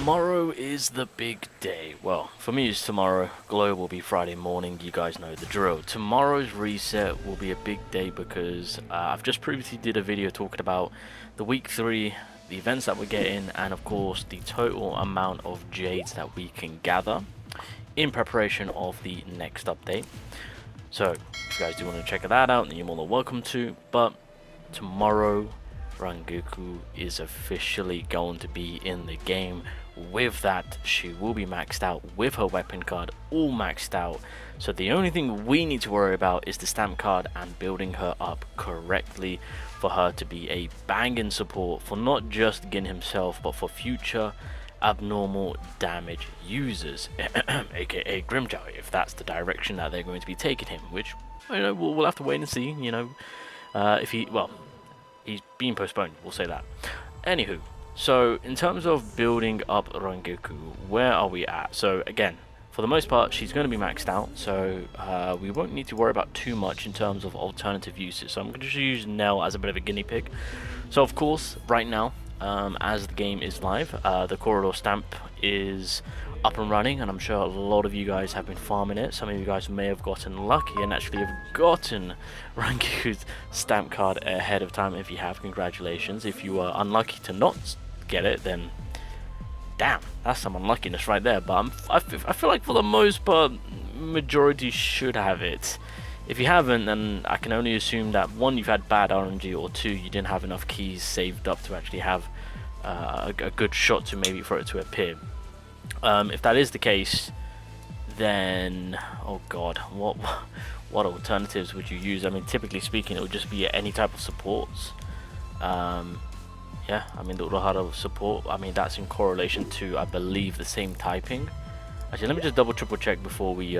tomorrow is the big day. Well, for me it's tomorrow. Globe will be Friday morning. You guys know the drill. Tomorrow's reset will be a big day because I've just previously did a video talking about the week 3, the events that we're getting, and of course the total amount of jades that we can gather in preparation of the next update. So if you guys do want to check that out, then you're more than welcome to. But tomorrow Rangoku is officially going to be in the game. With that, she will be maxed out with her weapon card all maxed out. So the only thing we need to worry about is the stamp card and building her up correctly for her to be a banging support for not just Gin himself but for future abnormal damage users, aka Grimjow, if that's the direction that they're going to be taking him, which we'll have to wait and see. If he's being postponed, we'll say that. Anywho, so in terms of building up Rangoku, where are we at? So again, for the most part, she's going to be maxed out, so we won't need to worry about too much in terms of alternative uses. So I'm going to just use Nell as a bit of a guinea pig. So of course, right now, as the game is live, the corridor stamp is up and running, and I'm sure a lot of you guys have been farming it. Some of you guys may have gotten lucky and actually have gotten Rangiku's stamp card ahead of time. If you have, congratulations. If you are unlucky to not get it, then damn, that's some unluckiness right there. But I feel like for the most part, majority should have it. If you haven't, then I can only assume that 1, you've had bad RNG, or 2, you didn't have enough keys saved up to actually have a good shot to maybe for it to appear. If that is the case, then oh god, what alternatives would you use? I mean, typically speaking, it would just be any type of supports. Yeah, I mean, the Urahara support, I mean, that's in correlation to, I believe, the same typing. Actually, let me just double triple check before we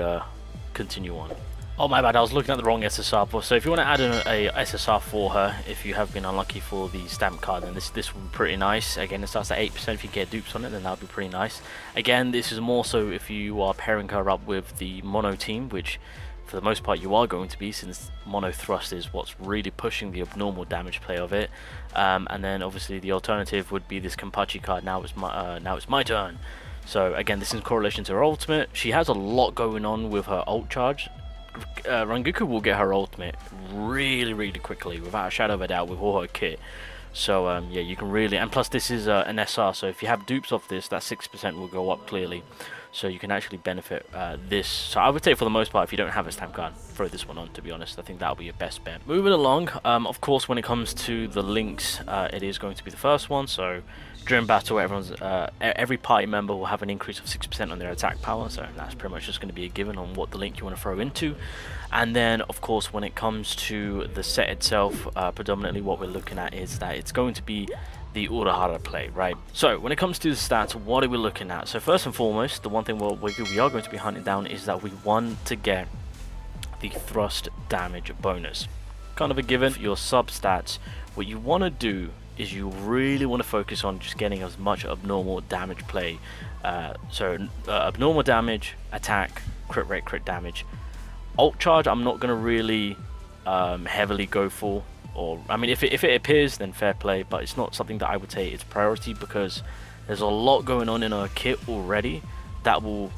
continue on. Oh my bad, I was looking at the wrong SSR. So if you want to add a SSR for her, if you have been unlucky for the stamp card, then this will be pretty nice. Again, it starts at 8%. If you get dupes on it, then that would be pretty nice. Again, this is more so if you are pairing her up with the mono team, which for the most part you are going to be, since mono thrust is what's really pushing the abnormal damage play of it. And then obviously the alternative would be this Kenpachi card. Now it's my turn. So again, this is in correlation to her ultimate. She has a lot going on with her ult charge. Rangoku will get her ultimate really quickly, without a shadow of a doubt, with all her kit. So yeah, you can really, and plus this is an SR, so if you have dupes of this, that 6% will go up clearly, so you can actually benefit this. So I would say for the most part, if you don't have a stamp card, throw this one on. To be honest, I think that'll be your best bet. Moving along, of course, when it comes to the links, it is going to be the first one. So during battle, every party member will have an increase of 6% on their attack power, so that's pretty much just going to be a given on what the link you want to throw into. And then of course, when it comes to the set itself, predominantly what we're looking at is that it's going to be the Urahara play, right? So when it comes to the stats, what are we looking at? So first and foremost, the one thing we are going to be hunting down is that we want to get the thrust damage bonus. Kind of a given. For your sub stats, what you want to do is you really want to focus on just getting as much abnormal damage play. Abnormal damage, attack, crit rate, crit damage. Ult charge, I'm not going to really heavily go for. Or I mean, if it appears, then fair play, but it's not something that I would say it's priority, because there's a lot going on in our kit already that will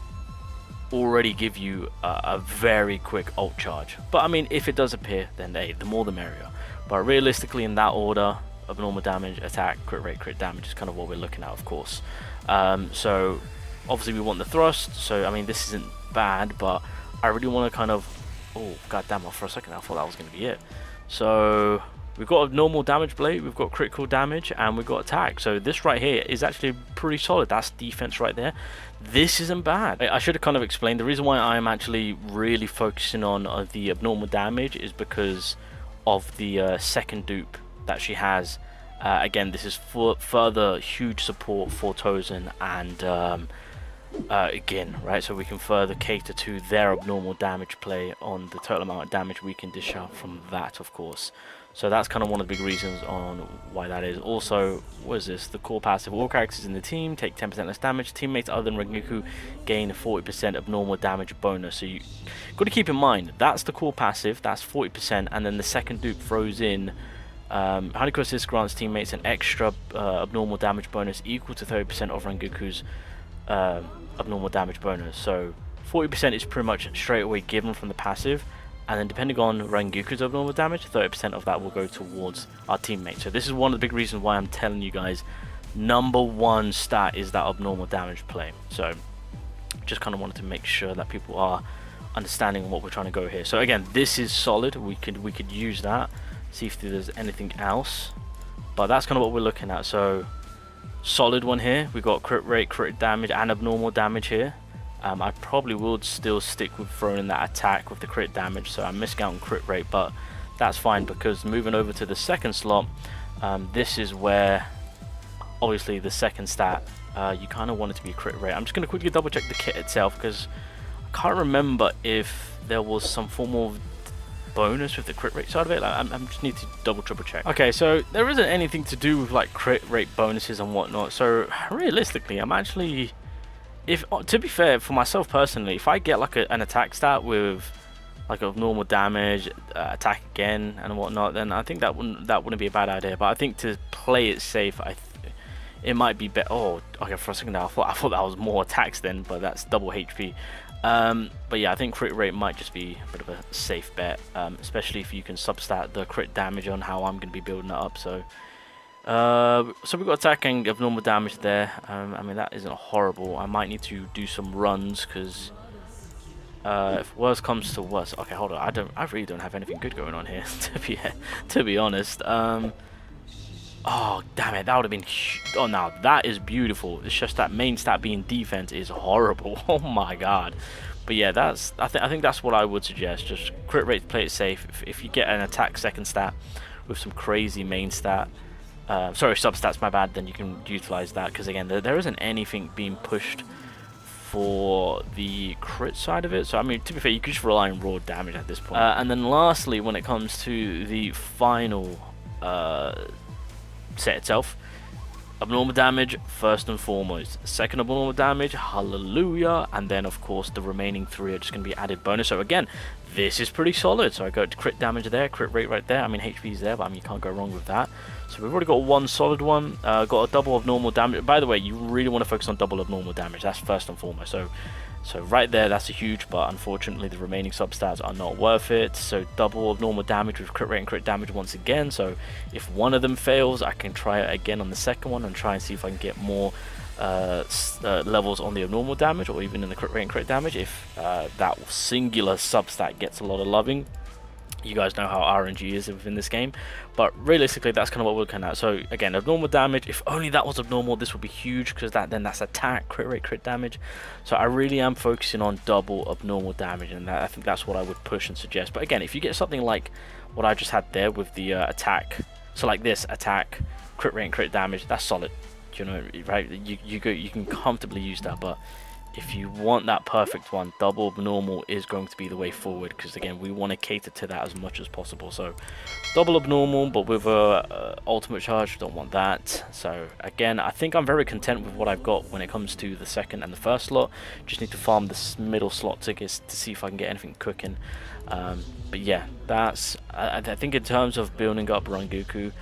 already give you a very quick ult charge. But I mean, if it does appear, then hey, the more the merrier. But realistically, in that order, abnormal damage, attack, crit rate, crit damage is kind of what we're looking at, of course. So obviously we want the thrust, so I mean, this isn't bad, but I really want to kind of, oh god damn, for a second I thought that was going to be it. So we've got a normal damage blade, we've got critical damage, and we've got attack. So this right here is actually pretty solid. That's defense right there. This isn't bad. I should have kind of explained the reason why I'm actually really focusing on the abnormal damage is because of the second dupe that she has. Again, this is for further huge support for Tozen and again, right, so we can further cater to their abnormal damage play on the total amount of damage we can dish out from that, of course. So that's kind of one of the big reasons on why that is. Also, what is this? The core passive: all characters in the team take 10% less damage. Teammates other than Rangoku gain a 40% abnormal damage bonus. So you got to keep in mind, that's the core passive, that's 40%, and then the second dupe throws in RANGIKU assist grants teammates an extra abnormal damage bonus equal to 30% of Rangiku's abnormal damage bonus. So 40% is pretty much straight away given from the passive, and then depending on Rangiku's abnormal damage, 30% of that will go towards our teammate. So this is one of the big reasons why I'm telling you guys, #1 stat is that abnormal damage play. So just kind of wanted to make sure that people are understanding what we're trying to go here. So again, this is solid. We could use that, see if there's anything else, but that's kind of what we're looking at. So solid one here. We got crit rate, crit damage, and abnormal damage here. I probably would still stick with throwing in that attack with the crit damage, so I'm missing out on crit rate, but that's fine because moving over to the second slot, this is where obviously the second stat, you kind of want it to be crit rate. I'm just going to quickly double check the kit itself because I can't remember if there was some form of bonus with the crit rate side of it. I just need to triple check. Okay, so there isn't anything to do with like crit rate bonuses and whatnot, so realistically I'm actually, to be fair, for myself personally, if I get like an attack stat with like abnormal damage, attack again and whatnot, then I think that wouldn't be a bad idea. But I think to play it safe, it might be better. Oh, okay, for a second there, I thought that was more attacks then, but that's double HP. But yeah, I think crit rate might just be a bit of a safe bet, especially if you can substat the crit damage on how I'm going to be building it up. So we've got attacking abnormal damage there. I mean, that isn't horrible. I might need to do some runs because if worse comes to worse. Okay, hold on. I really don't have anything good going on here to be honest. Oh damn it, that would have been oh, now that is beautiful. It's just that main stat being defense is horrible. Oh my god. But yeah, I think that's what I would suggest. Just crit rate, play it safe. If you get an attack second stat with some crazy main stat, sorry, substats, my bad, then you can utilize that, because again, there isn't anything being pushed for the crit side of it. So I mean, to be fair, you could just rely on raw damage at this point. And then lastly, when it comes to the final set itself, abnormal damage first and foremost, second abnormal damage, hallelujah, and then of course the remaining 3 are just going to be added bonus. So again, this is pretty solid. So I got crit damage there, crit rate right there. I mean, HP is there, but I mean, you can't go wrong with that. So we've already got one solid one. Got a double abnormal damage. By the way, you really want to focus on double abnormal damage. That's first and foremost. So right there, that's a huge, but unfortunately the remaining substats are not worth it. So double abnormal damage with crit rate and crit damage once again. So if one of them fails, I can try it again on the second one and try and see if I can get more levels on the abnormal damage, or even in the crit rate and crit damage. If that singular substat gets a lot of loving, you guys know how RNG is within this game, but realistically that's kind of what we're looking at. So again, abnormal damage, if only that was abnormal, this would be huge, because then that's attack, crit rate, crit damage. So I really am focusing on double abnormal damage, and I think that's what I would push and suggest. But again, if you get something like what I just had there with the attack, so like this, attack, crit rate and crit damage, that's solid, you know, right? You can comfortably use that. But if you want that perfect one, double abnormal is going to be the way forward, because again, we want to cater to that as much as possible. So double abnormal, but with a ultimate charge, don't want that. So again, I think I'm very content with what I've got when it comes to the second and the first slot. Just need to farm this middle slot tickets to see if I can get anything cooking. But yeah, that's I think in terms of building up Rangoku,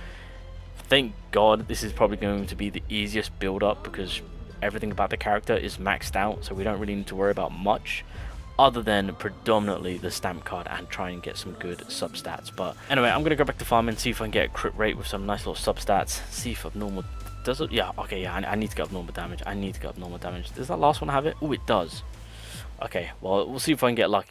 thank God this is probably going to be the easiest build up, because everything about the character is maxed out, so we don't really need to worry about much other than predominantly the stamp card and try and get some good substats. But anyway, I'm gonna go back to farming, see if I can get a crit rate with some nice little substats, see if abnormal does it. Yeah, okay, yeah, I need to get abnormal damage. Does that last one have it? Oh, it does. Okay, well, we'll see if I can get lucky.